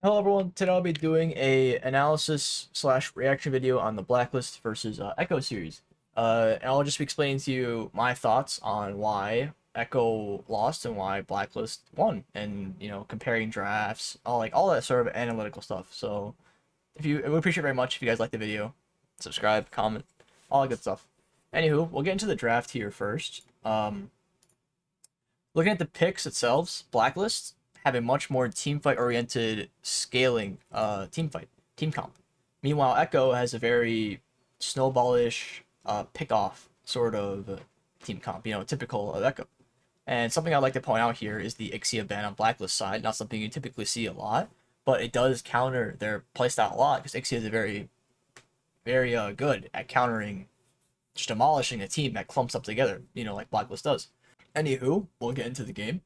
Hello everyone, today I'll be doing a analysis slash reaction video on the Blacklist versus Echo series. And I'll just be explaining to you my thoughts on why Echo lost and why Blacklist won, and comparing drafts, all that sort of analytical stuff. So I would appreciate very much if you guys like the video, subscribe, comment, all that good stuff. Anywho, we'll get into the draft here first. Looking at the picks itself, Blacklist have a much more team fight oriented scaling team comp. Meanwhile, Echo has a very snowballish pick off sort of team comp, typical of Echo. And something I'd like to point out here is the Ixia ban on Blacklist side, not something you typically see a lot, but it does counter their playstyle a lot because Ixia is a very good at countering, just demolishing a team that clumps up together, like Blacklist does. Anywho, we'll get into the game.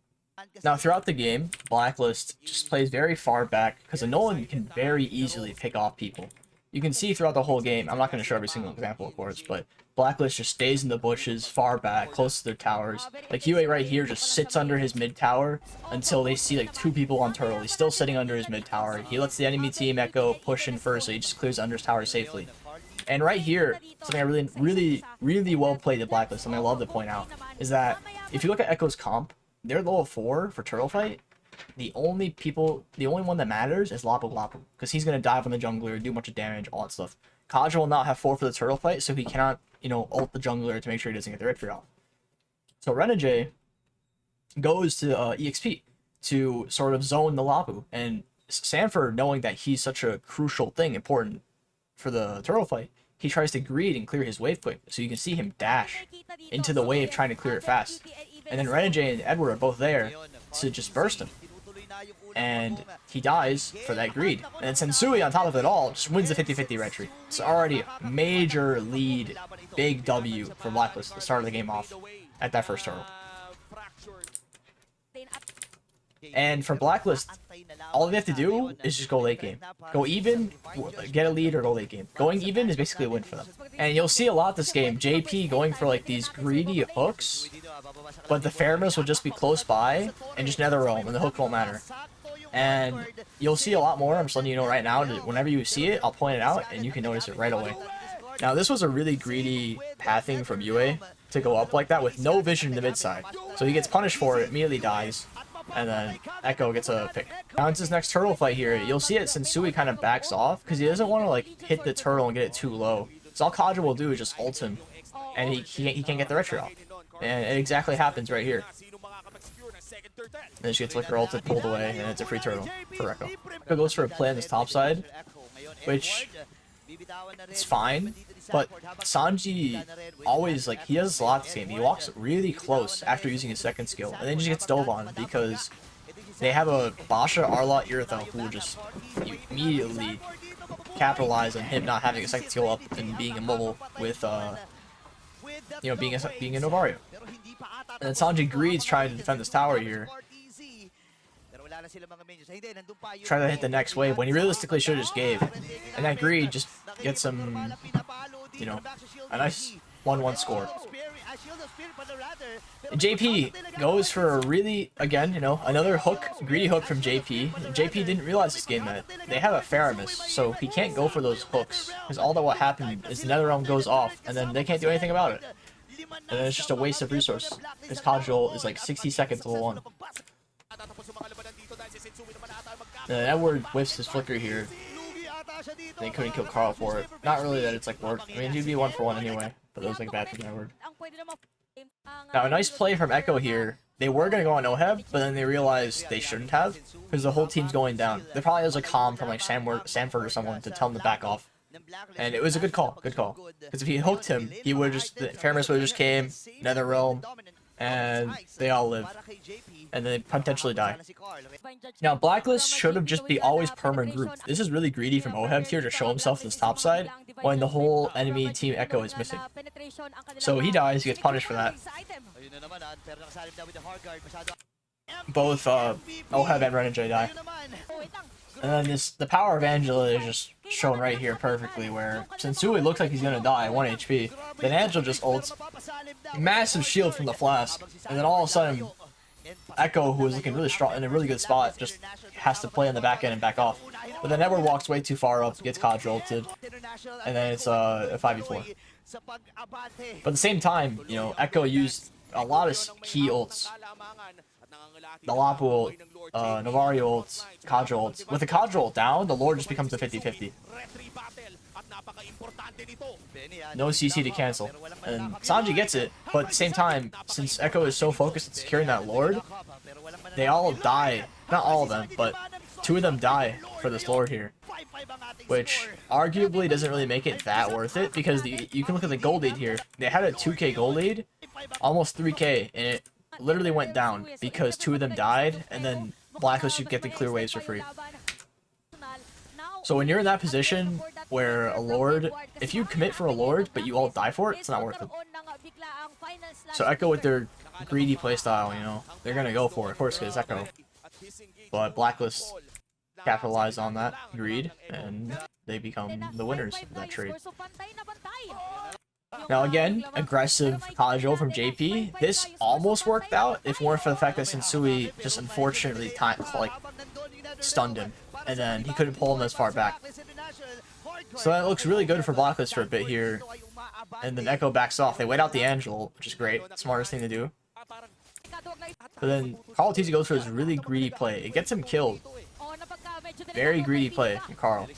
Now, throughout the game, Blacklist just plays very far back because Nolan can very easily pick off people. You can see throughout the whole game, I'm not going to show every single example, of course, but Blacklist just stays in the bushes, far back, close to their towers. Like, UA right here just sits under his mid tower until they see, like, two people on Turtle. He's still sitting under his mid tower. He lets the enemy team Echo push in first, so he just clears under his tower safely. And right here, something I really well played at Blacklist, something I love to point out, is that if you look at Echo's comp, they're level 4 for Turtle Fight. The only one that matters is Lapu, because he's going to dive on the jungler, do a bunch of damage, all that stuff. Kaja will not have 4 for the Turtle Fight, so he cannot, ult the jungler to make sure he doesn't get the victory off. So Renegade goes to EXP to sort of zone the Lapu, and Sanford, knowing that he's such a crucial thing, important for the Turtle Fight, he tries to greed and clear his wave quick, so you can see him dash into the wave trying to clear it fast. And then Renegade and Edward are both there to just burst him. And he dies for that greed. And then Sensui, on top of it all, just wins the 50-50 red tree. It's already a major lead, big W for Blacklist to start the game off at that first turtle. And for Blacklist, all they have to do is just go late game. Go even, get a lead, or go late game. Going even is basically a win for them. And you'll see a lot this game, JP going for like these greedy hooks, but the Fairness will just be close by and just nether realm, and the hook won't matter. And you'll see a lot more, I'm just letting you know right now, whenever you see it, I'll point it out, and you can notice it right away. Now, this was a really greedy pathing from UA to go up like that with no vision in the mid side. So he gets punished for it, immediately dies, and then Echo gets a pick. Now into his next turtle fight here, you'll see it Sensui kind of backs off because he doesn't want to like hit the turtle and get it too low. So all Kaja will do is just ult him, and he can't get the retry off. And it exactly happens right here. And then she gets Flicker ulted, pulled away, and it's a free turtle for Echo. Echo goes for a play on this top side, which it's fine, but Sanji always, like, he does a lot this game. He walks really close after using his second skill, and then just gets dove on because they have a Basha, Arlot, Iritho who will just immediately capitalize on him not having a second skill up and being immobile with, being a Novario. And then Sanji greeds trying to defend this tower here. Try to hit the next wave when he realistically should have just gave. And that greed just gets him, a nice 1-1 score. And JP goes for a really, again, another hook, greedy hook from JP. JP didn't realize this game that they have a Faramis, so he can't go for those hooks. Because all that what happened is the Nether Realm goes off, and then they can't do anything about it. And then it's just a waste of resource. His Kajol is like 60 seconds level 1. Edward whiffs his flicker here. They couldn't kill Carl for it. Not really that it's like worth. I mean, he'd be 1-for-1 anyway, but it was like bad for Edward. Now, a nice play from Echo here. They were going to go on Oheb, but then they realized they shouldn't have, because the whole team's going down. There probably was a comm from like Sanford or someone to tell them to back off. And it was a good call, Because if he hooked him, he would just, the Fairness would have just came, Nether Realm, and they all live. And then they potentially die. Now, Blacklist should have just be always perma group. This is really greedy from Oheb here to show himself this top side when the whole enemy team Echo is missing. So he dies, he gets punished for that. Both Oheb and Renegade die. And then the power of Angela is just shown right here perfectly, where Sensui looks like he's gonna die, 1 HP. Then Angela just ults, massive shield from the flask, and then all of a sudden, Echo, who was looking really strong in a really good spot, just has to play on the back end and back off. But then Edward walks way too far up, gets Contra ulted, and then it's a 5v4. But at the same time, you know, Echo used a lot of key ults. The Lapu ult, Novario ult, Contra ult. With the Contra ult down, the Lord just becomes a 50-50. No CC to cancel. And Sanji gets it, but at the same time, since Echo is so focused on securing that Lord, they all die. Not all of them, but 2 of them die for this Lord here. Which arguably doesn't really make it that worth it, because you can look at the gold lead here. They had a 2k gold lead, almost 3k, and it literally went down because 2 of them died, and then Blacklist should get the clear waves for free. So when you're in that position where a Lord, if you commit for a Lord but you all die for it, it's not worth it. So Echo with their greedy playstyle, you know, they're gonna go for it, of course, because Echo. But Blacklist capitalize on that greed, and they become the winners of that trade. Now again, aggressive Kajo from JP. This almost worked out if weren't for the fact that Sensui just unfortunately stunned him, and then he couldn't pull him as far back. So that looks really good for Blacklist for a bit here, and then Echo backs off. They wait out the Angel, which is great, smartest thing to do. But then Carl TZ goes for his really greedy play. It gets him killed. Very greedy play from Carl.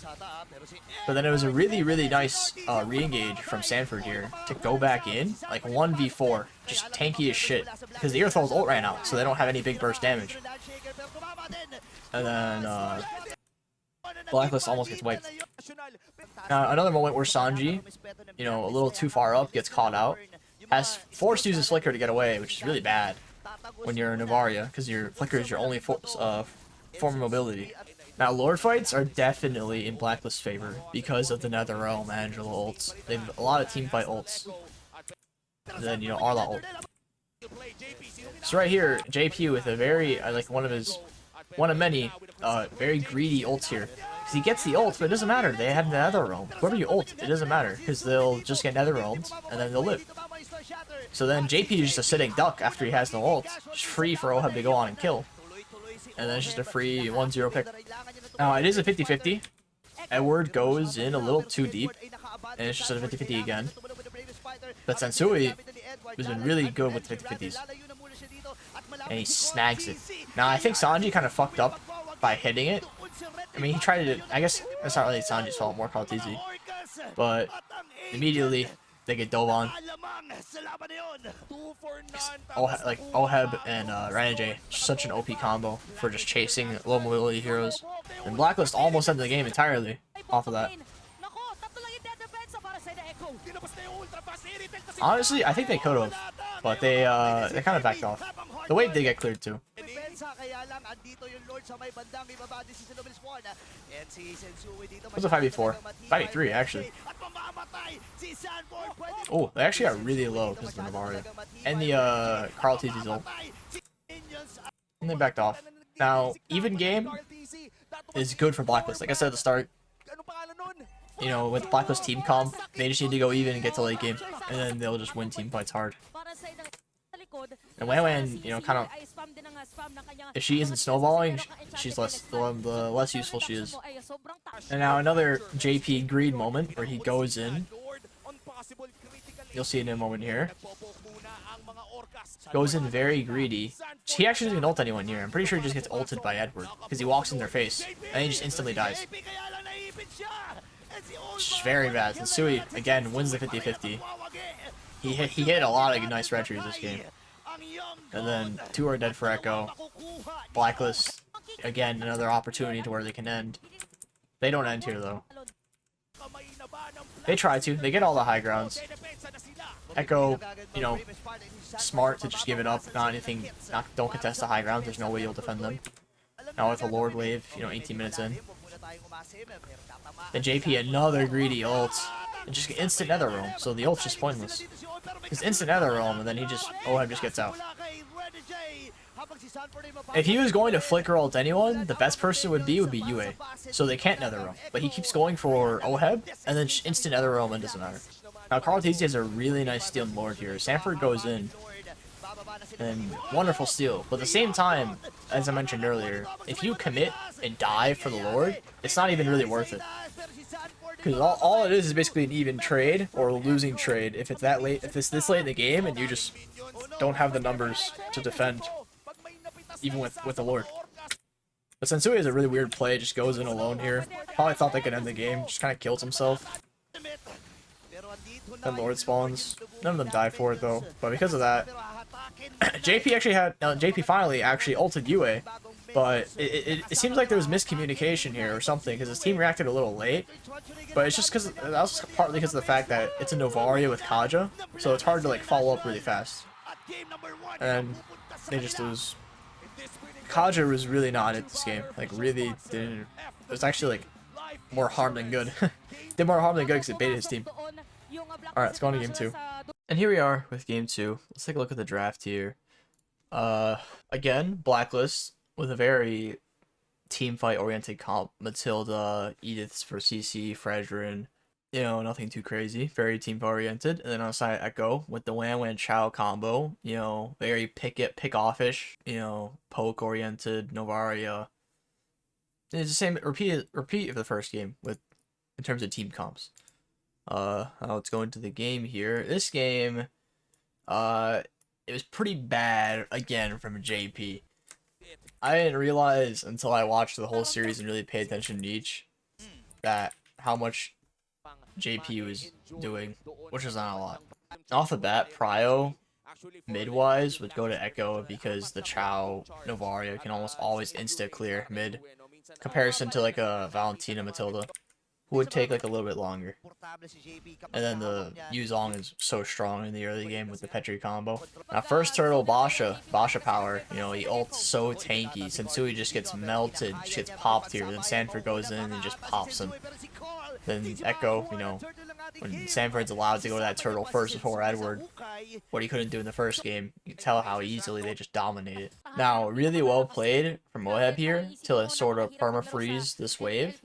But then it was a really, really nice re-engage from Sanford here to go back in, like 1v4, just tanky as shit. Because the Earthl's ult ran out, so they don't have any big burst damage. And then Blacklist almost gets wiped. Now another moment where Sanji, you know, a little too far up, gets caught out, has forced to use his flicker to get away, which is really bad when you're in Novaria, because your flicker is your only form of mobility. Now, Lord fights are definitely in Blacklist's favor because of the NetherRealm Angela ults. They have a lot of teamfight ults. And then, you know, Arla ult. So right here, JP with a very, like one of many, very greedy ults here. Because he gets the ult, but it doesn't matter. They have NetherRealm. Whoever you ult, it doesn't matter. Because they'll just get NetherRealmed, and then they'll live. So then JP is just a sitting duck after he has no ult. Just free for Oheb to go on and kill. And then it's just a free 1-0 pick. Now, it is a 50-50. Edward goes in a little too deep, and it's just a 50-50 again. But Sensui has been really good with 50-50s. And he snags it. Now, I think Sanji kind of fucked up by hitting it. I mean, he tried to... I guess it's not really Sanji's fault, more Carl TZ. But immediately, they get dove on. Like Oheb and Ranajay, such an OP combo for just chasing low mobility heroes. And Blacklist almost ended the game entirely off of that. Honestly, I think they could have, but they kind of backed off. The wave did get cleared too. It was a 5v4. 5v3 actually. Oh, they actually got really low because of the Novaria. And the Carl TZ's ult. And they backed off. Now, even game is good for Blacklist. Like I said at the start, you know, with Blacklist team comp, they just need to go even and get to late game, and then they'll just win team fights hard. And Wan, you know, kind of, if she isn't snowballing, she's the less useful she is. And now another JP greed moment where he goes in. You'll see it in a moment here. Goes in very greedy. He actually doesn't ult anyone here. I'm pretty sure he just gets ulted by Edward because he walks in their face and he just instantly dies. It's very bad. And Sui again wins the 50-50. He hit a lot of nice retries this game. And then 2 are dead for Echo. Blacklist, again, another opportunity to where they can end. They don't end here, though. They try to. They get all the high grounds. Echo, you know, smart to just give it up. Don't contest the high grounds. There's no way you'll defend them. Now with a Lord wave, you know, 18 minutes in. Then JP, another greedy ult. And just instant NetherRealm, so the ult's just pointless. It's instant NetherRealm, and then Oheb just gets out. If he was going to flicker ult anyone, the best person would be Yue. So they can't NetherRealm. But he keeps going for Oheb, and then instant NetherRealm, and it doesn't matter. Now Carl TZ has a really nice stealing Lord here. Sanford goes in. And wonderful steal. But at the same time, as I mentioned earlier, if you commit and die for the Lord, it's not even really worth it. Because all it is basically an even trade or a losing trade if it's that late, if it's this late in the game and you just don't have the numbers to defend, even with the Lord. But Sensui is a really weird play, just goes in alone here. Probably thought they could end the game, just kind of kills himself. Then Lord spawns. None of them die for it though, but because of that, JP actually had, JP finally actually ulted Yue, but it seems like there was miscommunication here or something, because his team reacted a little late. But it's just because, that was partly because of the fact that it's a Novaria with Kaja, so it's hard to like follow up really fast. And they just lose. Kaja was really not in this game, like really didn't, it was actually like more harm than good. Did more harm than good because it baited his team. Alright, let's go on to game 2. And here we are with game 2. Let's take a look at the draft here. Again, Blacklist with a very team fight oriented comp. Matilda, Edith's for CC, Fredrin. You know, nothing too crazy. Very team fight oriented. And then on the side, Echo with the Wan Wan Chow combo. You know, very pick offish. You know, poke oriented, Novaria. It's the same repeat of the first game with in terms of team comps. Let's go into the game here. This game, it was pretty bad again from JP. I didn't realize until I watched the whole series and really paid attention to each that how much JP was doing, which is not a lot. Off the bat, Prio mid-wise would go to Echo because the Chow Novaria can almost always insta-clear mid, comparison to like a Valentina Matilda, who would take like a little bit longer. And then the Yuzong is so strong in the early game with the Petri combo. Now first turtle Basha power, you know, he ults so tanky. Sensui just gets melted, just gets popped here. Then Sanford goes in and just pops him. Then Echo, you know, when Sanford's allowed to go to that turtle first before Edward, what he couldn't do in the first game, you can tell how easily they just dominated. Now, really well played from Mlbb here to sort of perma-freeze this wave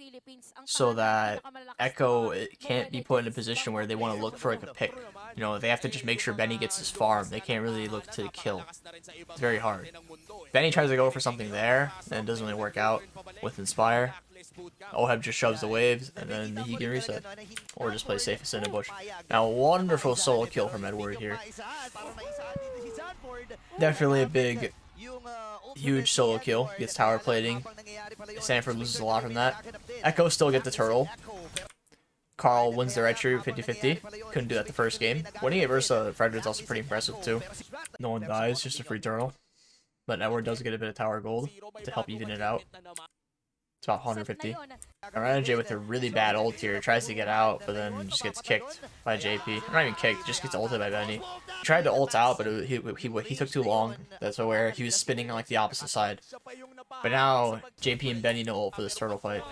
so that Echo can't be put in a position where they want to look for like a pick. You know, they have to just make sure Benny gets his farm. They can't really look to kill. It's very hard. Benny tries to go for something there, and it doesn't really work out with Inspire. Oheb just shoves the waves, and then he can reset. Or just play safe in a bush. Now, wonderful solo kill from Edward here. Definitely a big, huge solo kill. Gets tower plating. Sanford loses a lot from that. Echo still get the turtle. Carl wins the red tree 50-50. Couldn't do that the first game. Winning it versus Frederick's also pretty impressive too. No one dies, just a free turtle. But Edward does get a bit of tower gold to help even it out. It's about 150. RNJ with a really bad ult here tries to get out, but then just gets kicked by JP. Not even kicked, just gets ulted by Benny. He tried to ult out, but he took too long. That's where he was spinning on like the opposite side. But now JP and Benny no ult for this turtle fight.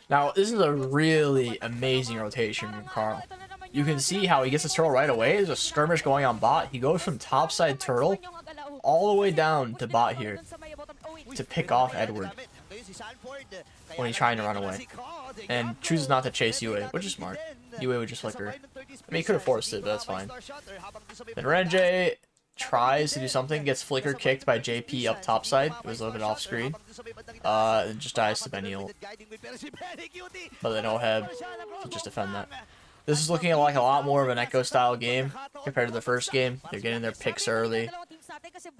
Now this is a really amazing rotation from Carl. You can see how he gets his turtle right away. There's a skirmish going on bot. He goes from topside turtle all the way down to bot here to pick off Edward when he's trying to run away, and chooses not to chase Yue, which is smart. Yue would just flicker. I mean, he could have forced it, but that's fine. Then Renjay tries to do something, gets flicker kicked by JP up topside. It was a little bit off screen. And just dies to Benny ult. But then Oheb to just defend that. This is looking like a lot more of an Echo style game compared to the first game. They're getting their picks early.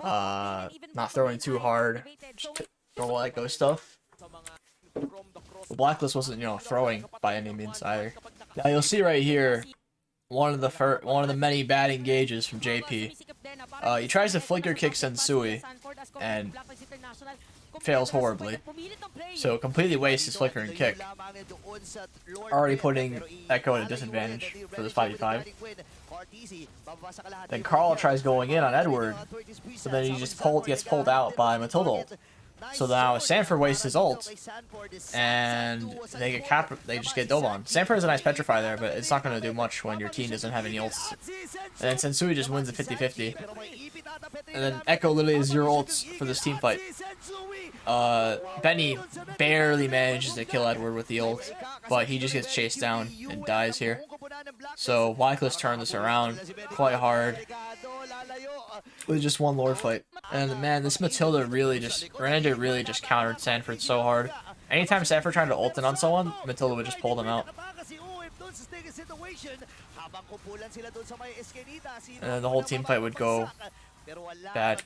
Not throwing too hard. Just normal Echo stuff. The Blacklist wasn't, you know, throwing by any means either. Now you'll see right here one of the many bad engages from JP. He tries to flicker kick Sensui and fails horribly. So completely wastes his flicker and kick. Already putting Echo at a disadvantage for this 5v5. Then Carl tries going in on Edward, so then he just gets pulled out by Matilda ult. So now Sanford wastes his ult, and they get they just get Doban. Sanford has a nice Petrify there, but it's not going to do much when your team doesn't have any ults. And then Sensui just wins the 50-50. And then Echo literally has 0 ults for this team fight. Benny barely manages to kill Edward with the ult, but he just gets chased down and dies here. So Blacklist turned this around quite hard with just one Lord fight. And man, this Matilda really just, Renegade really just countered Sanford so hard. Anytime Sanford tried to ult in on someone, Matilda would just pull them out. And then the whole team fight would go bad.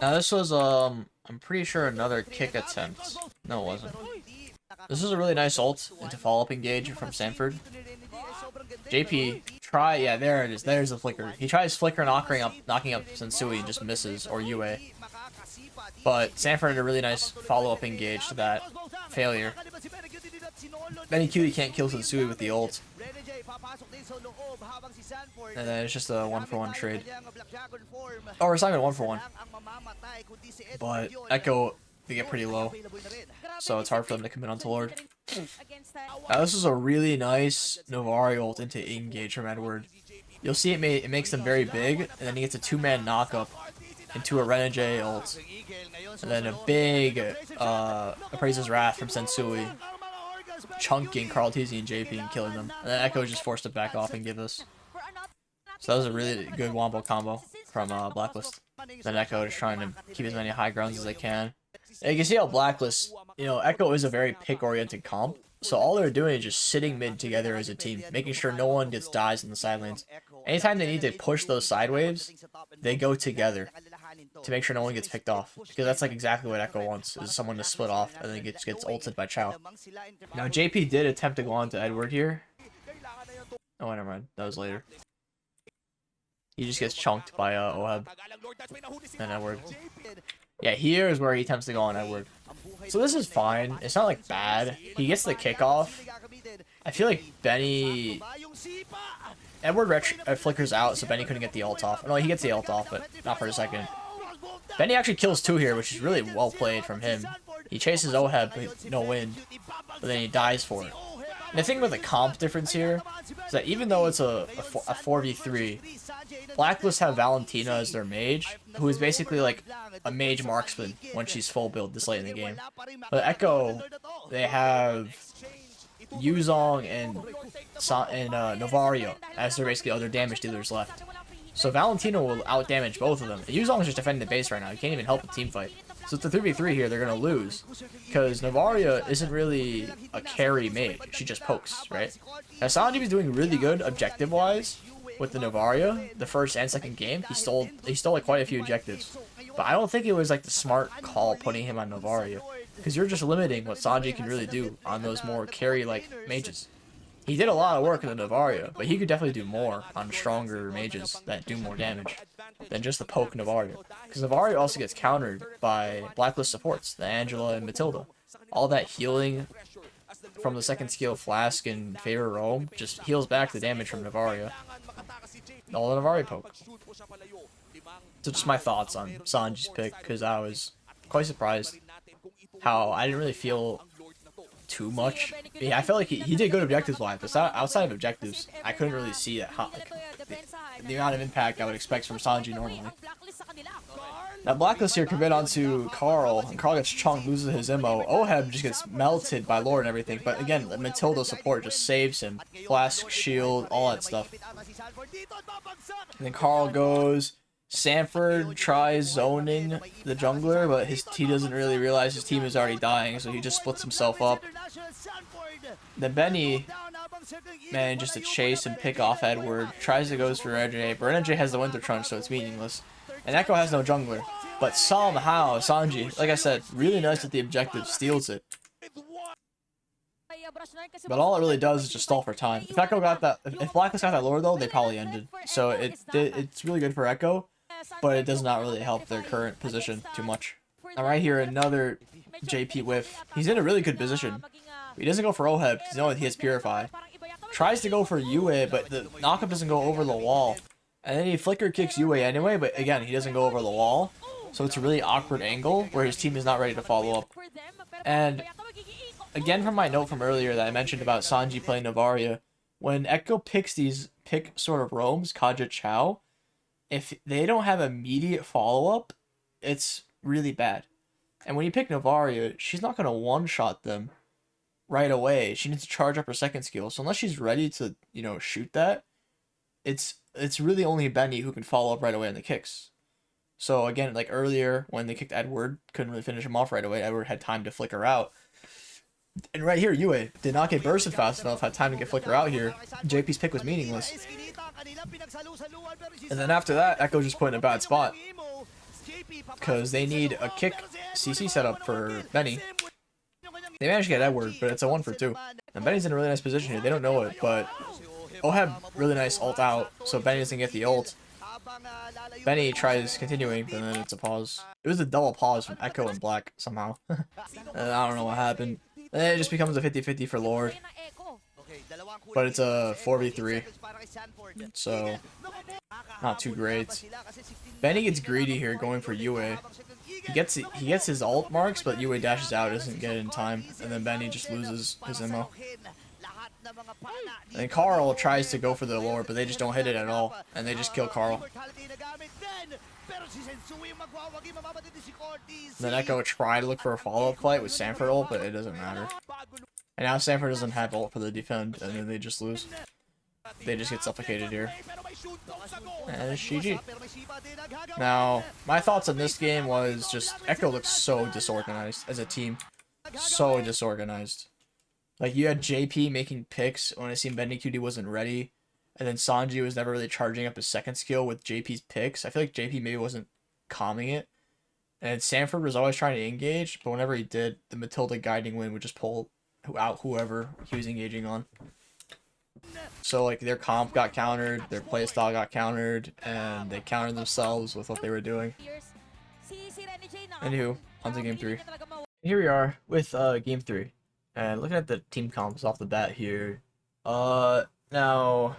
Now this was, I'm pretty sure another kick attempt. No, it wasn't. This is a really nice ult into follow-up engage from Sanford. JP, yeah, there it is. There's the flicker. He tries flicker knocking up Sensui and just misses, or Yue. But Sanford had a really nice follow-up engage to that failure. Benny Cutie can't kill Sensui with the ult. And then it's just a 1-for-1 trade. Oh, it's not even 1-for-1. But Echo, they get pretty low. So it's hard for them to commit onto Lord. Now this is a really nice Novari ult into engage from Edward. You'll see it makes them very big, and then he gets a 2-man knockup into a Renegade ult. And then a big Appraiser's Wrath from Sensui, chunking Carl Tizzy and JP and killing them. And then Echo just forced to back off and give this. So that was a really good wombo combo from Blacklist. Then Echo just trying to keep as many high grounds as they can. And you can see how Blacklist, Echo is a very pick-oriented comp. So all they're doing is just sitting mid together as a team, making sure no one gets dies in the side lanes. Anytime they need to push those side waves, they go together to make sure no one gets picked off. Because that's like exactly what Echo wants, is someone to split off and then gets ulted by Chow. Now JP did attempt to go on to Edward here. Oh, never mind. That was later. He just gets chunked by Oheb and Edward. Yeah, here is where he attempts to go on Edward. So this is fine. It's not like bad. He gets the kickoff. I feel like Edward flickers out, so Benny couldn't get the ult off. No, he gets the ult off, but not for a second. Benny actually kills 2 here, which is really well played from him. He chases Oheb, but no win, but then he dies for it. And the thing with the comp difference here is that even though it's a 4v3, Blacklist have Valentina as their mage, who is basically like a mage marksman when she's full build this late in the game. But Echo, they have Yuzong and Novario as their basically other damage dealers left. So Valentina will outdamage both of them. Yuzong is just defending the base right now. He can't even help the team fight. So it's a 3v3 here, they're going to lose. Because Novaria isn't really a carry mage. She just pokes, right? Now Sanji was doing really good objective-wise with the Novaria the first and second game. He stole like quite a few objectives. But I don't think it was like the smart call putting him on Novaria. Because you're just limiting what Sanji can really do on those more carry-like mages. He did a lot of work in the Novaria, but he could definitely do more on stronger mages that do more damage than just the poke Novaria. Because Novaria also gets countered by Blacklist supports, the Angela and Matilda. All that healing from the second skill Flask and Favor Rome just heals back the damage from Novaria. All the Novaria poke. So just my thoughts on Sanji's pick, because I was quite surprised how I didn't really feel too much. Yeah, I felt like he did good objectives wise, but outside of objectives, I couldn't really see that the amount of impact I would expect from Sanji normally. Now Blacklist here commit onto Carl, and Carl gets chunked, loses his immo. Oheb just gets melted by Lord and everything, but again, the Matilda support just saves him. Flask, shield, all that stuff. And then Carl goes. Sanford tries zoning the jungler, but he doesn't really realize his team is already dying, so he just splits himself up. Then Benny manages to chase and pick off Edward, tries to go for Renegade, but Renegade has the Winter Trunch, so it's meaningless. And Echo has no jungler, but somehow Sanji, like I said, really nice with the objective, steals it. But all it really does is just stall for time. If Echo got that, if Blacklist got that Lord though, they probably ended. So it's really good for Echo, but it does not really help their current position too much. Alright, here another JP whiff. He's in a really good position. He doesn't go for Oheb because you know he has Purify. Tries to go for Yue, but the knockup doesn't go over the wall. And then he flicker kicks Yue anyway, but again, he doesn't go over the wall. So it's a really awkward angle where his team is not ready to follow up. And again, from my note from earlier that I mentioned about Sanji playing Novaria, when Echo picks sort of roams, Kaja Chow, if they don't have immediate follow-up, it's really bad. And when you pick Novaria, she's not going to one-shot them right away. She needs to charge up her second skill. So unless she's ready to, shoot that, it's really only Benny who can follow up right away on the kicks. So again, like earlier when they kicked Edward, couldn't really finish him off right away. Edward had time to flicker out. And right here, Yue did not get bursted fast enough, had time to get flicker out here. JP's pick was meaningless. And then after that, Echo just put in a bad spot. Because they need a kick CC setup for Benny. They managed to get Edward, but it's a 1 for 2. And Benny's in a really nice position here. They don't know it, but Oheb really nice ult out, so Benny doesn't get the ult. Benny tries continuing, but then it's a pause. It was a double pause from Echo and Black somehow. I don't know what happened. And then it just becomes a 50-50 for Lord. But it's a 4v3. So, not too great. Benny gets greedy here going for Yue. He gets his ult marks, but Yue dashes out, doesn't get it in time. And then Benny just loses his ammo. And Carl tries to go for the Lord, but they just don't hit it at all. And they just kill Carl. Then Echo try to look for a follow-up fight with Sanford ult, but it doesn't matter. And now Sanford doesn't have ult for the defend, and then they just lose. They just get suffocated here. And it's GG. Now, my thoughts on this game was just Echo looks so disorganized as a team. So disorganized. Like, you had JP making picks when I seen Bendy QD wasn't ready. And then Sanji was never really charging up his second skill with JP's picks. I feel like JP maybe wasn't calming it. And Sanford was always trying to engage, but whenever he did, the Matilda guiding wind would just pull out whoever he was engaging on. So, like, their comp got countered, their playstyle got countered, and they countered themselves with what they were doing. Anywho, on to game 3. Here we are with game 3. And looking at the team comps off the bat here. Now,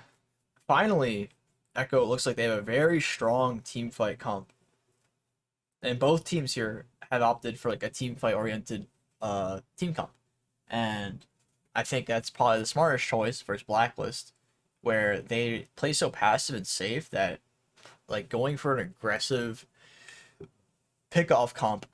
finally, Echo, it looks like they have a very strong team fight comp. And both teams here have opted for like a team fight oriented team comp. And I think that's probably the smartest choice versus Blacklist, where they play so passive and safe that like going for an aggressive pickoff comp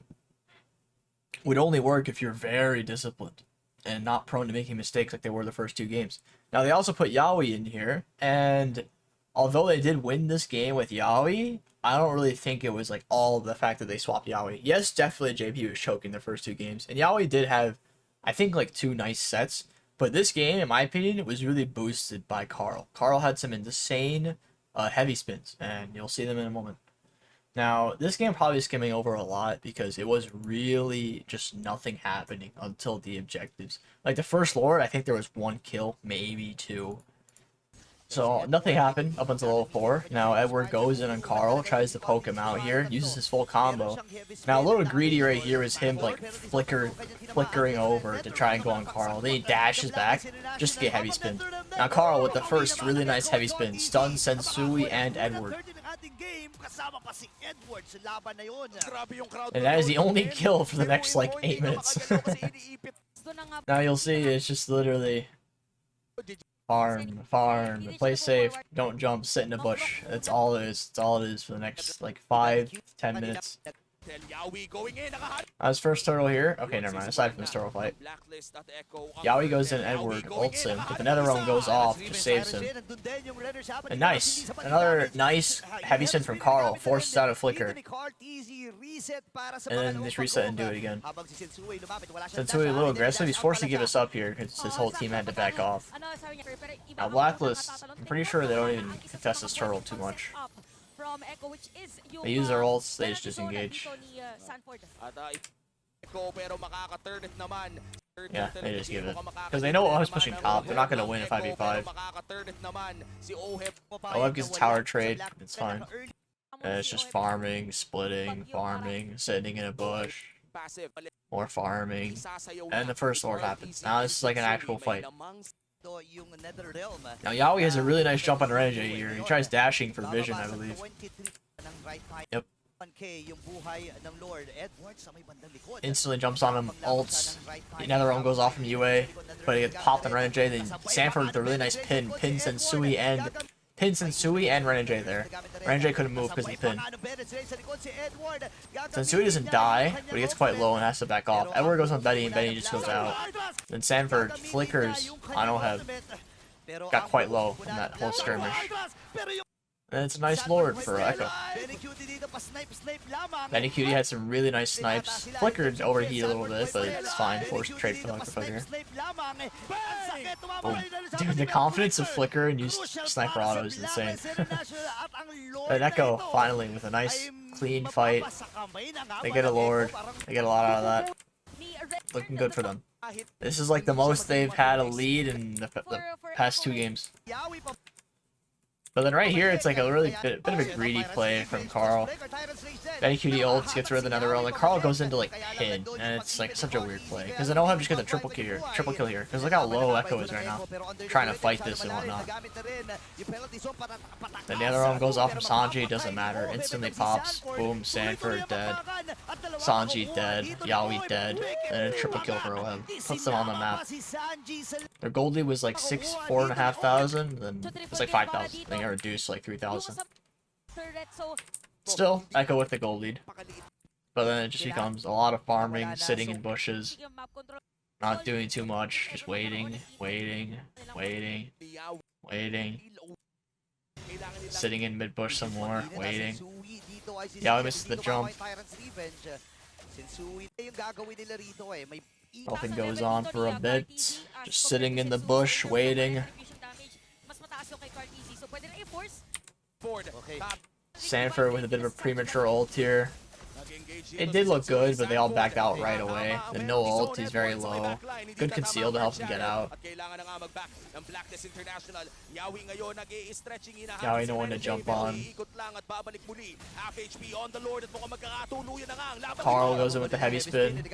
would only work if you're very disciplined and not prone to making mistakes like they were the first 2 games. Now they also put Yaoi in here, and although they did win this game with Yaoi, I don't really think it was like all the fact that they swapped Yaoi. Yes, definitely JP was choking the first 2 games, and Yaoi did have, I think, like 2 nice sets, but this game, in my opinion, it was really boosted by Carl. Carl had some insane heavy spins, and you'll see them in a moment. Now, this game probably is skimming over a lot because it was really just nothing happening until the objectives. Like the first Lord, I think there was 1 kill, maybe 2. So nothing happened up until level 4. Now Edward goes in on Carl, tries to poke him out here, uses his full combo. Now a little greedy right here is him like flickering over to try and go on Carl. Then he dashes back just to get heavy spin. Now Carl with the first really nice heavy spin, stuns Sensui and Edward. And that is the only kill for the next like 8 minutes. Now you'll see it's just literally farm, play safe, don't jump, sit in a bush. That's all it is. That's all it is for the next like 5 to 10 minutes. His first turtle here. Okay, never mind. Aside from his turtle fight, Yaoi goes in, Edward ults him, but the nether realm goes off, just saves him. And nice, another nice heavy spin from Carl, forces out a flicker, and then just reset and do it again. Sensui a little aggressive. He's forced to give us up here because his whole team had to back off. Now Blacklist, I'm pretty sure they don't even contest this turtle too much. They use their ults, they just disengage. Yeah, they just give it. Because they know I was pushing top, they're not going to win a 5v5. Mlbb gets a tower trade, it's fine. And it's just farming, splitting, farming, sitting in a bush, more farming, and the first Lord happens. Now this is like an actual fight. Now Yaoi has a really nice jump on Renegade here. He tries dashing for vision, I believe. Yep. Instantly jumps on him, ults. Another one goes off from UA, but he gets popped on Renegade. Then Sanford with a really nice pin, pins Sensui and Pin Sensui and Renegade there. Renegade couldn't move because he pinned. Sensui doesn't die, but he gets quite low and has to back off. Edward goes on Betty, and Betty just goes out. Then Sanford flickers on Oheb. Got quite low in that whole skirmish. And it's a nice Lord for Echo. Benny Cutie had some really nice snipes. Flickered overheat a little bit, but it's fine. Forced trade for the microphone. Boom. Dude, the confidence of Flicker and use sniper auto is insane. And Echo finally with a nice clean fight. They get a Lord. They get a lot out of that. Looking good for them. This is like the most they've had a lead in the past 2 games. But then right here, it's like a really bit of a greedy play from Carl. Benny Cutie ults, gets rid of the nether realm, and Carl goes into like pin, and it's like such a weird play. Because then Oheb just gets a triple kill here. Because look how low Echo is right now, trying to fight this and whatnot. The nether realm goes off from Sanji, doesn't matter. Instantly pops. Boom, Sanford dead. Sanji dead. Yaoi dead. And a triple kill for Oheb. Puts them on the map. Their gold lead was like 4,500, then it's like 5,000. They got reduced like 3,000. Still, Echo with the gold lead. But then it just becomes a lot of farming, sitting in bushes, not doing too much, just waiting, sitting in mid bush some more, waiting. Yeah, I missed the jump. Nothing goes on for a bit, just sitting in the bush, waiting. Sanford with a bit of a premature ult here. It did look good, but they all backed out right away. The no ult, he's very low. Good conceal to help him get out. Yaoi no one to jump on. Carl goes in with the heavy spin.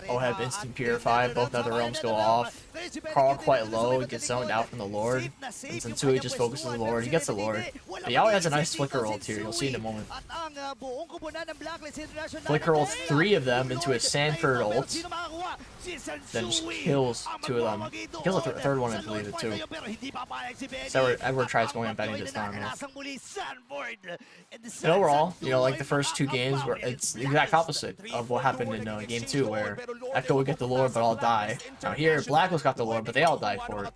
Oheb instant purify, both nether realms go off. Carl quite low, gets zoned out from the Lord. And Sensui just focuses on the Lord, he gets the Lord. But Yaoi has a nice flicker ult here, you'll see in a moment. Flicker ult 3 of them into a Sanford ult. Then just kills 2 of them. Kills a third one, I believe it too. So Edward tries going on Benny this time. And overall, you know, like the first 2 games, where it's the exact opposite of what happened in game 2, where Echo would get the Lord but all die. Now here, Blacklist got the Lord, but they all died for it.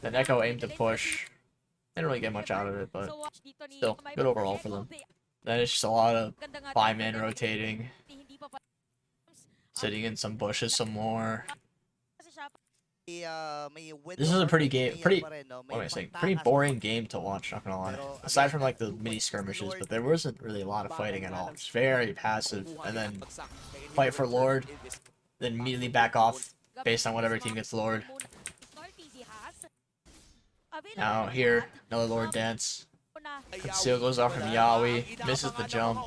Then Echo aimed to push. Didn't really get much out of it, but still, good overall for them. Then it's just a lot of 5-man rotating. Sitting in some bushes some more. This is a pretty boring game to watch, not gonna lie. Aside from like the mini skirmishes, but there wasn't really a lot of fighting at all. It's very passive, and then fight for Lord, then immediately back off based on whatever team gets Lord. Now here, another Lord dance. Conceal goes off from Yaoi, misses the jump.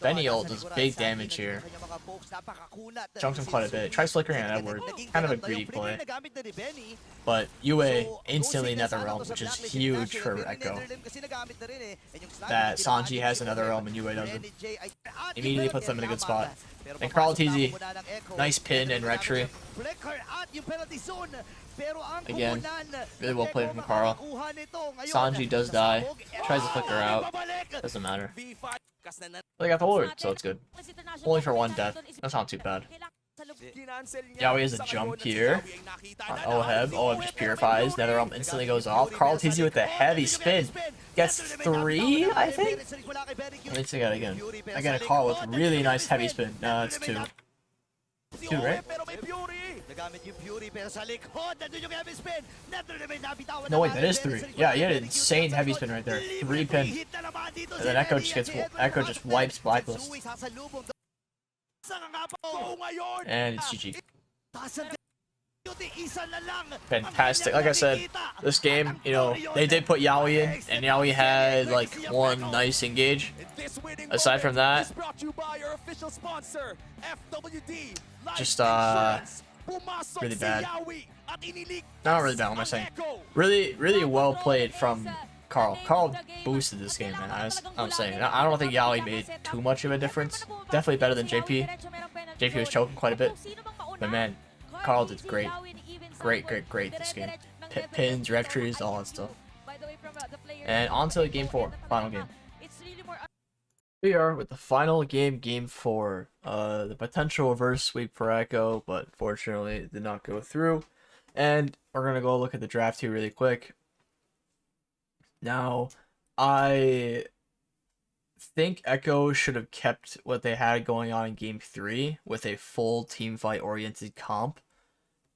Benny ult does big damage here. Jumps him quite a bit. Tries flickering at Edward. Kind of a greedy play. But Yue instantly nether realm, which is huge for Echo. That Sanji has another realm and Yue doesn't. Immediately puts them in a good spot. Then Carl TZ. Nice pin and retry. Again, really well played from Carl. Sanji does die. Tries to flicker out. Doesn't matter. They got the Lord, so it's good. Only for 1 death. That's not too bad. Yaoi has a jump here on Oheb. Oheb just purifies. Netherrealm instantly goes off. Carl TZ with a heavy spin. Gets 3, I think? Let me see that again. Again, a Carl with really nice heavy spin. No, it's 2. 2, right? No, wait, that is 3. Yeah, he had an insane heavy spin right there. 3 pin. And then Echo just wipes Blacklist. And it's GG. Fantastic. Like I said, this game, you know, they did put Yaoi in, and Yaoi had like 1 nice engage. Aside from that, just really bad. Not really bad, what am I saying? Really well played from Carl. Carl boosted this game, man. I'm saying. I don't think Yaoi made too much of a difference. Definitely better than JP. JP was choking quite a bit. But man, Carl did great. Great this game. pins, ref trees, all that stuff. And on to game 4, final game. We are with the final game, game 4. The potential reverse sweep for Echo, but fortunately it did not go through. And we're gonna go look at the draft here really quick. Now, I think Echo should have kept what they had going on in game 3 with a full team fight oriented comp,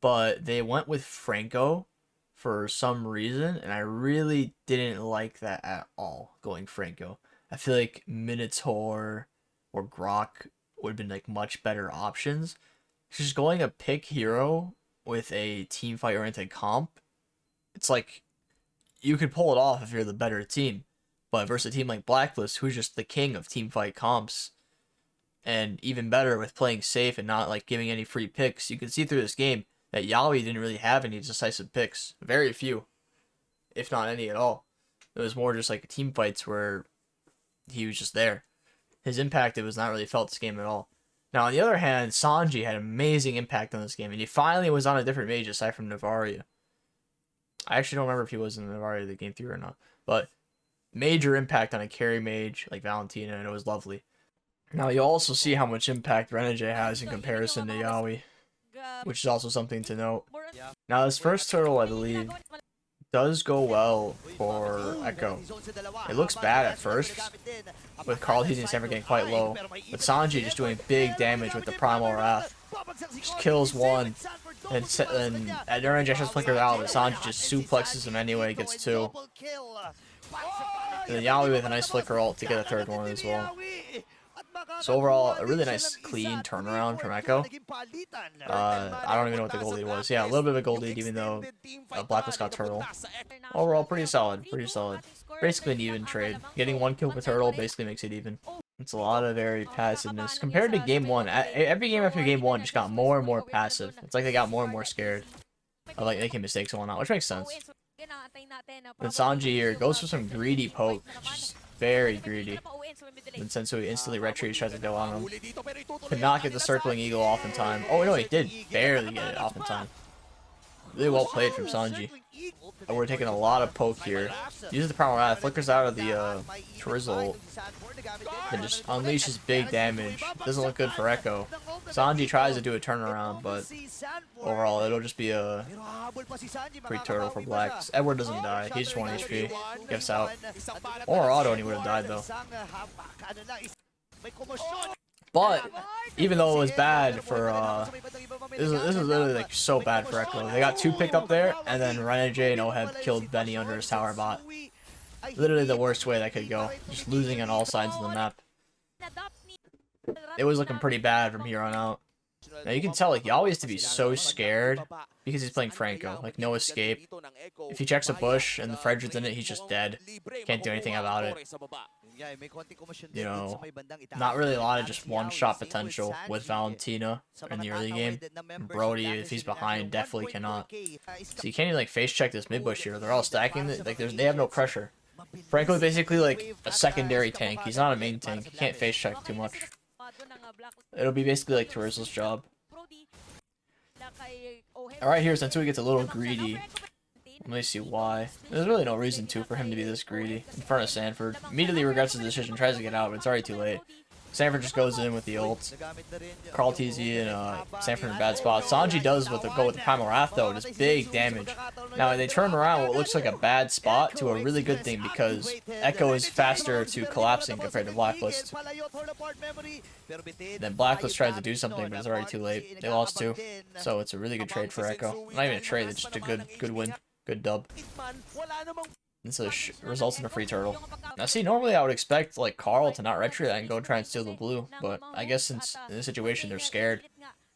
but they went with Franco for some reason, and I really didn't like that at all, going Franco. I feel like Minotaur or Grok would have been like much better options. Just going a pick hero with a team fight oriented comp, it's like you could pull it off if you're the better team, but versus a team like Blacklist, who's just the king of team fight comps, and even better with playing safe and not like giving any free picks, you can see through this game that Yaoi didn't really have any decisive picks. Very few, if not any at all. It was more just like team fights where he was just there. His impact, it was not really felt this game at all. Now, on the other hand, Sanji had amazing impact on this game, and he finally was on a different mage aside from Navaria. I actually don't remember if he was in Navaria the game 3 or not, but major impact on a carry mage like Valentina, and it was lovely. Now, you'll also see how much impact Renegade has in comparison to Yaoi, which is also something to note. Now, this first turtle, I believe, does go well for Echo. It looks bad at first, with Carl teasing Sanford getting quite low, but Sanji just doing big damage with the Primal Wrath. Just kills one, and Renegade flickers out, but Sanji just suplexes him anyway, gets 2. And then Yaoi with a nice flicker ult to get a 3rd one as well. So overall, a really nice, clean turnaround from Echo. I don't even know what the gold lead was. Yeah, a little bit of a gold lead, even though Blacklist got turtle. Overall, pretty solid, pretty solid. Basically an even trade. Getting 1 kill per turtle basically makes it even. It's a lot of very passiveness. Compared to game 1, every game after game 1 just got more and more passive. It's like they got more and more scared of like making mistakes and whatnot, which makes sense. Then Sanji here goes for some greedy poke, just very greedy. And Sensui instantly retreats, tries to go on him. Could not get the circling eagle off in time. Oh no, he did barely get it off in time. Really well played from Sanji. And we're taking a lot of poke here. Uses the Primal Wrath, flickers out of the Trizzle, and just unleashes big damage. Doesn't look good for Echo. Sanji tries to do a turnaround, but overall it'll just be a pretty turtle for Blacks. Edward doesn't die. He's just 1 HP. Gets out. Or auto and he would have died though. But even though it was bad for this is literally like so bad for Echo. They got 2 picked up there, and then Renegade and Oheb killed Benny under his tower bot. Literally the worst way that could go. Just losing on all sides of the map. It was looking pretty bad from here on out. Now you can tell like Yaoi has to be so scared because he's playing Franco. Like no escape. If he checks a bush and the Frederick's in it, he's just dead. Can't do anything about it. You know, not really a lot of just one-shot potential with Valentina in the early game. Brody, if he's behind, definitely cannot. So you can't even like face check this mid bush here. They're all stacking it. Like they have no pressure. Franco's basically like a secondary tank. He's not a main tank. He can't face check too much. It'll be basically like Torizel's job. Alright, here Sensui gets a little greedy. Let me see why. There's really no reason for him to be this greedy. In front of Sanford. Immediately regrets his decision, tries to get out, but it's already too late. Sanford just goes in with the ult. Carl TZ and Sanford in a bad spot. Sanji does go with the Primal Wrath though, just big damage. Now they turn around what looks like a bad spot to a really good thing because Echo is faster to collapsing compared to Blacklist. Then Blacklist tries to do something, but it's already too late. They lost 2, so it's a really good trade for Echo. Not even a trade, it's just a good win, good dub. And so results in a free turtle. Now see, normally I would expect like Carl to not retreat that and go try and steal the blue, but I guess since in this situation they're scared.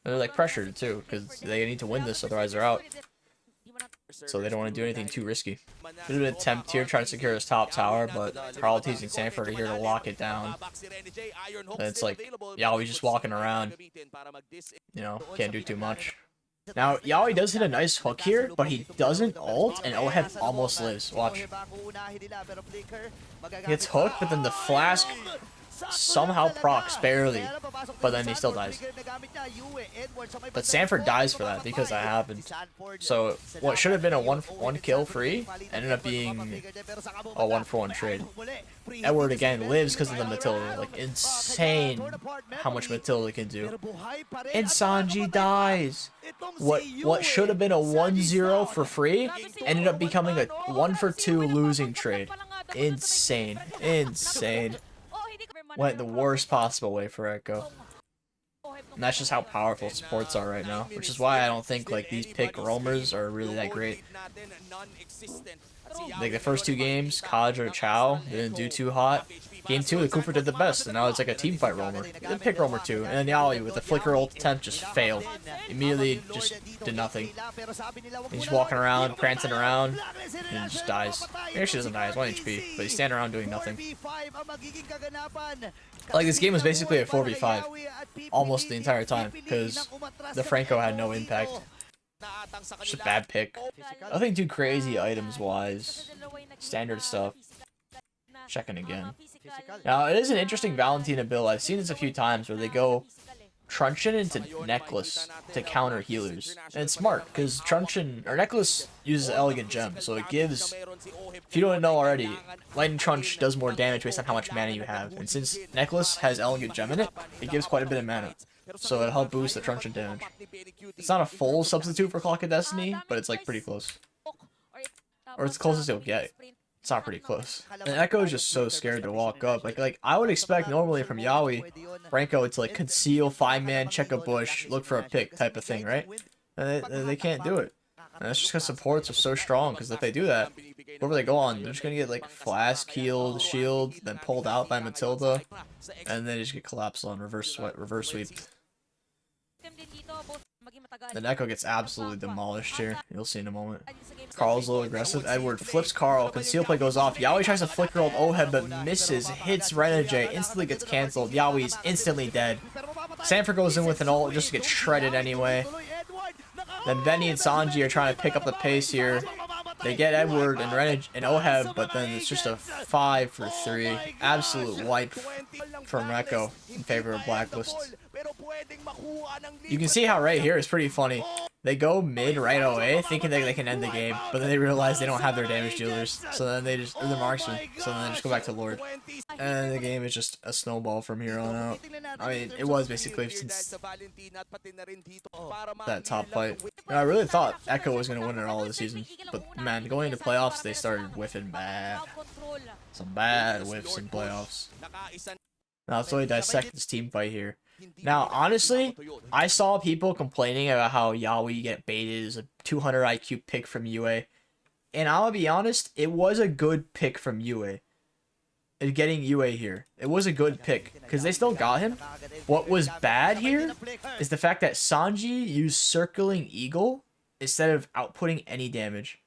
They're like pressured too, because they need to win this, otherwise they're out. So they don't want to do anything too risky. Bit of an attempt here trying to secure his top tower, but Carl teasing Sanford are here to lock it down. And it's like Yaoi's just walking around. You know, can't do too much. Now, Yaoi does hit a nice hook here, but he doesn't ult, and Oheb almost lives. Watch. He gets hooked, but then the flask somehow procs barely, but then he still dies. But Sanford dies for that because that happened. So what should have been a one kill free ended up being a 1-for-1 trade. Edward again lives because of the Matilda. Like, insane how much Matilda can do. And Sanji dies. What should have been a 1-0 for free ended up becoming a 1-for-2 losing trade. Insane. Insane. Went the worst possible way for Echo. And that's just how powerful supports are right now, which is why I don't think like these pick roamers are really that great. Like the first 2 games, Kaj or Chow didn't do too hot. Game 2, the Kufa did the best, and now it's like a team fight roamer. Then pick roamer 2, and then Yaoi with the flicker ult attempt just failed. Immediately just did nothing. He's just walking around, prancing around, and just dies. He actually doesn't die, he's 1 HP, but he's standing around doing nothing. Like, this game was basically a 4v5 almost the entire time, because the Franco had no impact. Just a bad pick. Nothing too crazy items-wise. Standard stuff. Checking again. Now, it is an interesting Valentina build. I've seen this a few times where they go Truncheon into Necklace to counter healers. And it's smart, because Necklace uses Elegant Gem, so it gives, if you don't know already, Lightning Trunch does more damage based on how much mana you have. And since Necklace has Elegant Gem in it, it gives quite a bit of mana. So it'll help boost the Truncheon damage. It's not a full substitute for Clock of Destiny, but it's like pretty close. Or it's the closest you'll get. It's not pretty close. And Echo is just so scared to walk up. Like I would expect normally from Yaoi, Franco to like conceal, 5-man, check a bush, look for a pick type of thing, right? And they can't do it. And that's just because supports are so strong, because if they do that, wherever they go on, they're just going to get like flask, healed, shield, then pulled out by Matilda, and then they just get collapsed on reverse sweep. The Echo gets absolutely demolished here. You'll see in a moment. Carl's a little aggressive. Edward flips Carl. Conceal play goes off. Yaoi tries to flicker old Oheb, but misses. Hits Renajay. Instantly gets cancelled. Yaoi's instantly dead. Sanford goes in with an ult just to get shredded anyway. Then Benny and Sanji are trying to pick up the pace here. They get Edward and Oheb, but then it's just a 5-for-3. Absolute wipe from Echo in favor of Blacklist. You can see how right here is pretty funny. They go mid right away, thinking that they can end the game, but then they realize they don't have their damage dealers, so then they just, or the marksman, so then they just go back to Lord. And the game is just a snowball from here on out. I mean, it was basically since that top fight. And I really thought Echo was going to win it all this season, but man, going into playoffs, they started whiffing bad. Some bad whiffs in playoffs. Now let's really dissect this team fight here. Now, honestly, I saw people complaining about how Yaoi get baited as a 200 IQ pick from UA. And I'll be honest, it was a good pick from UA. Getting UA here. It was a good pick, because they still got him. What was bad here is the fact that Sanji used Circling Eagle instead of outputting any damage.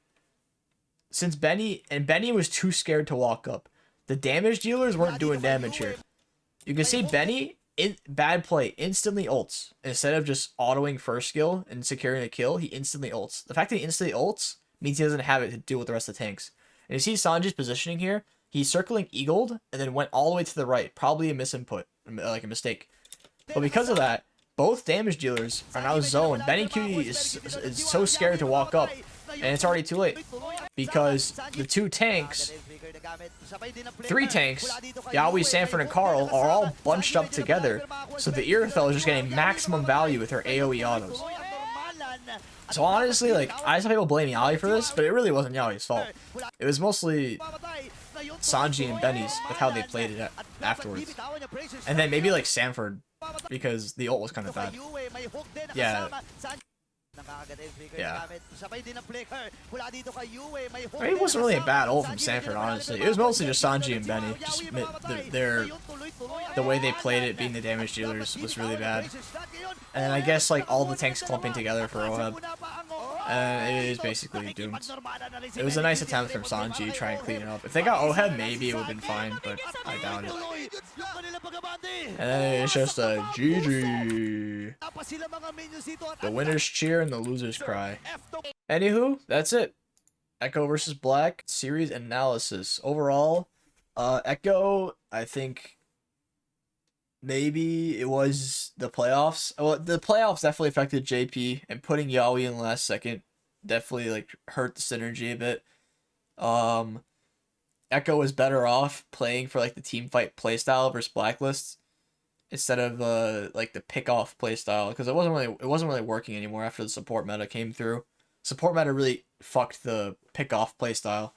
Since Benny was too scared to walk up. The damage dealers weren't doing damage here. You can see Benny, in bad play, instantly ults. Instead of just autoing first skill and securing a kill, he instantly ults. The fact that he instantly ults means he doesn't have it to deal with the rest of the tanks. And you see Sanji's positioning here, he's circling eagled and then went all the way to the right. Probably a misinput, like a mistake. But because of that, both damage dealers are now zoned. Benny Cutie is so scared to walk up, and it's already too late. Because the 2 tanks, 3 tanks, Yaoi, Sanford, and Carl, are all bunched up together. So the Irithel is just getting maximum value with her AoE autos. So honestly, like, I saw people blame Yaoi for this, but it really wasn't Yaoi's fault. It was mostly Sanji and Benny's with how they played it afterwards. And then maybe like Sanford, because the ult was kind of bad. Yeah. Yeah. I mean, it wasn't really a bad ult from Sanford, honestly. It was mostly just Sanji and Benny. Just the way they played it, being the damage dealers, was really bad. And I guess like all the tanks clumping together for Oheb. It is basically doomed. It was a nice attempt from Sanji trying to clean it up. If they got Oheb, maybe it would have been fine, but I doubt it. And it's just a GG. The winners cheer and the losers cry. Anywho, that's it. Echo versus Black series analysis. Overall, Echo, I think, maybe it was the playoffs. Well, the playoffs definitely affected JP, and putting Yaoi in the last second definitely like hurt the synergy a bit. Um, Echo was better off playing for like the team fight playstyle versus Blacklist instead of like the pick off playstyle, because it wasn't really working anymore after the support meta came through. Support meta really fucked the pick off playstyle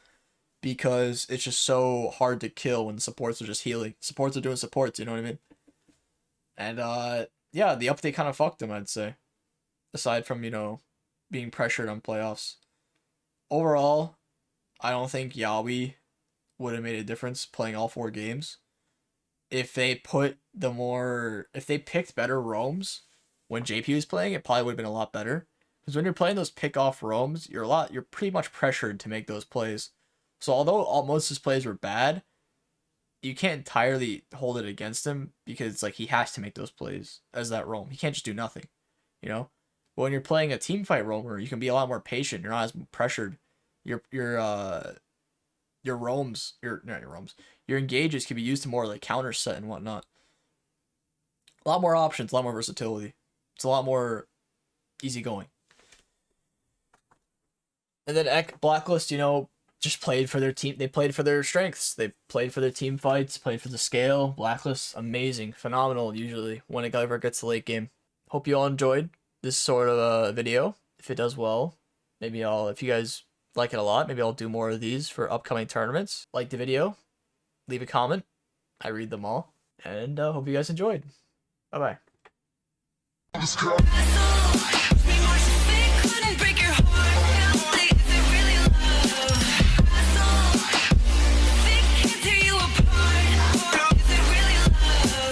because it's just so hard to kill when the supports are just healing. Supports are doing supports, you know what I mean? And yeah, the update kind of fucked them, I'd say. Aside from, being pressured on playoffs. Overall, I don't think Yaoi would have made a difference playing all 4 games. If they picked better roams when JP was playing, it probably would have been a lot better. Because when you're playing those pick off roams, you're pretty much pressured to make those plays. So although most of his plays were bad, you can't entirely hold it against him because it's like he has to make those plays as that roam. He can't just do nothing, you know. But when you're playing a team fight roamer, you can be a lot more patient. You're not as pressured. Your roams, not your roams, your engages can be used to more like counter set and whatnot. A lot more options, a lot more versatility. It's a lot more easygoing. And then Blacklist, just played for their team. They played for their strengths. They played for their team fights, played for the scale. Blacklist, amazing, phenomenal usually when it ever gets to late game. Hope you all enjoyed this sort of a video. If it does well, if you guys like it a lot, maybe I'll do more of these for upcoming tournaments. Like the video, leave a comment. I read them all. And hope you guys enjoyed. Bye-bye.